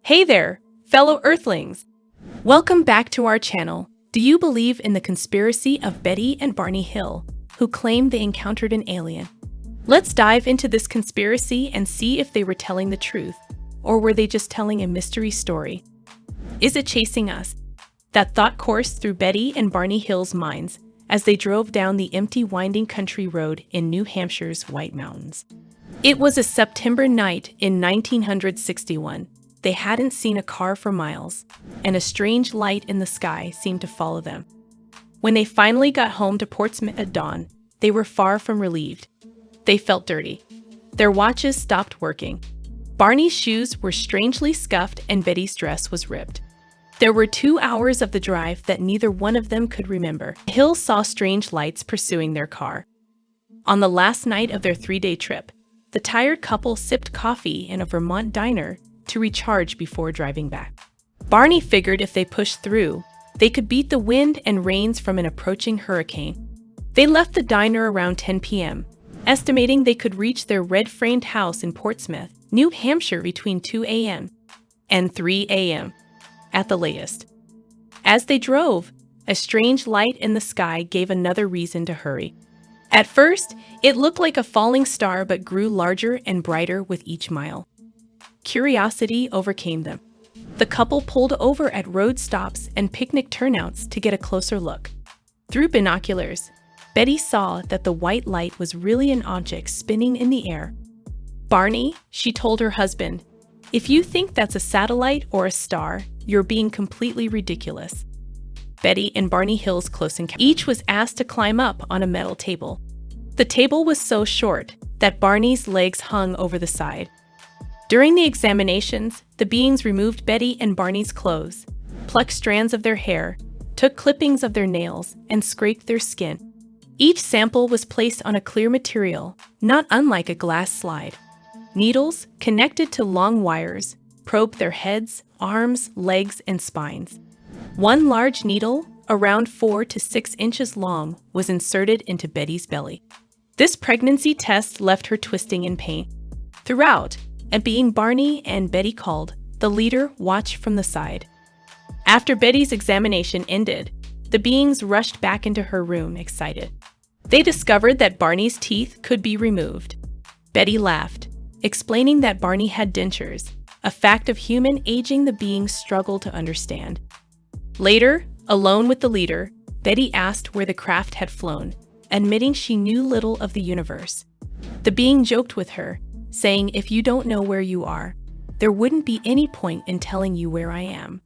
Hey there, fellow Earthlings! Welcome back to our channel. Do you believe in the conspiracy of Betty and Barney Hill, who claimed they encountered an alien? Let's dive into this conspiracy and see if they were telling the truth, or were they just telling a mystery story? Is it chasing us? That thought coursed through Betty and Barney Hill's minds as they drove down the empty, winding country road in New Hampshire's White Mountains. It was a September night in 1961. They hadn't seen a car for miles, and a strange light in the sky seemed to follow them. When they finally got home to Portsmouth at dawn, they were far from relieved. They felt dirty. Their watches stopped working. Barney's shoes were strangely scuffed and Betty's dress was ripped. There were 2 hours of the drive that neither one of them could remember. Hill saw strange lights pursuing their car. On the last night of their 3-day trip, the tired couple sipped coffee in a Vermont diner to recharge before driving back. Barney figured if they pushed through, they could beat the wind and rains from an approaching hurricane. They left the diner around 10 p.m., estimating they could reach their red-framed house in Portsmouth, New Hampshire between 2 a.m. and 3 a.m. at the latest. As they drove, a strange light in the sky gave another reason to hurry. At first, it looked like a falling star but grew larger and brighter with each mile. Curiosity overcame them. The couple pulled over at road stops and picnic turnouts to get a closer look. Through binoculars, Betty saw that the white light was really an object spinning in the air. "Barney," she told her husband, "if you think that's a satellite or a star, you're being completely ridiculous." Betty and Barney Hill's close encounter. Each was asked to climb up on a metal table. The table was so short that Barney's legs hung over the side. During the examinations, the beings removed Betty and Barney's clothes, plucked strands of their hair, took clippings of their nails, and scraped their skin. Each sample was placed on a clear material, not unlike a glass slide. Needles, connected to long wires, probed their heads, arms, legs, and spines. One large needle, around 4 to 6 inches long, was inserted into Betty's belly. This pregnancy test left her twisting in pain. Throughout, a being Barney and Betty called, the leader watched from the side. After Betty's examination ended, the beings rushed back into her room, excited. They discovered that Barney's teeth could be removed. Betty laughed, explaining that Barney had dentures, a fact of human aging the beings struggled to understand. Later, alone with the leader, Betty asked where the craft had flown, admitting she knew little of the universe. The being joked with her, saying, "If you don't know where you are, there wouldn't be any point in telling you where I am."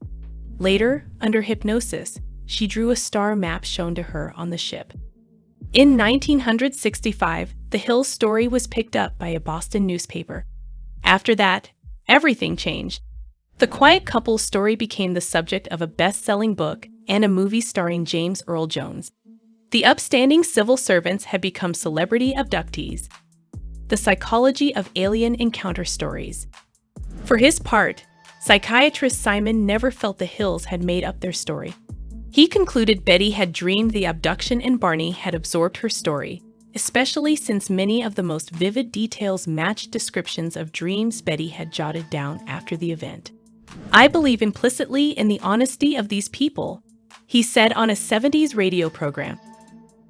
Later, under hypnosis, she drew a star map shown to her on the ship. In 1965, the Hill story was picked up by a Boston newspaper. After that, everything changed. The quiet couple's story became the subject of a best-selling book and a movie starring James Earl Jones. The upstanding civil servants had become celebrity abductees. The psychology of alien encounter stories. For his part, psychiatrist Simon never felt the Hills had made up their story. He concluded Betty had dreamed the abduction and Barney had absorbed her story, especially since many of the most vivid details matched descriptions of dreams Betty had jotted down after the event. "I believe implicitly in the honesty of these people," he said on a 70s radio program.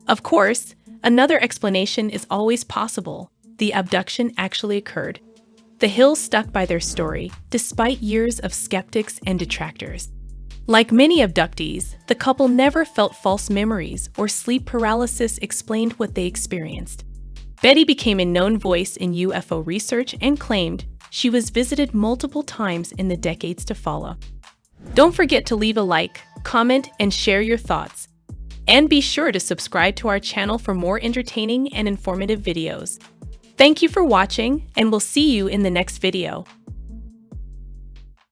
Of course, another explanation is always possible. The abduction actually occurred. The Hills stuck by their story, despite years of skeptics and detractors. Like many abductees, the couple never felt false memories or sleep paralysis explained what they experienced. Betty became a known voice in UFO research and claimed she was visited multiple times in the decades to follow. Don't forget to leave a like, comment, and share your thoughts. And be sure to subscribe to our channel for more entertaining and informative videos. Thank you for watching, and we'll see you in the next video.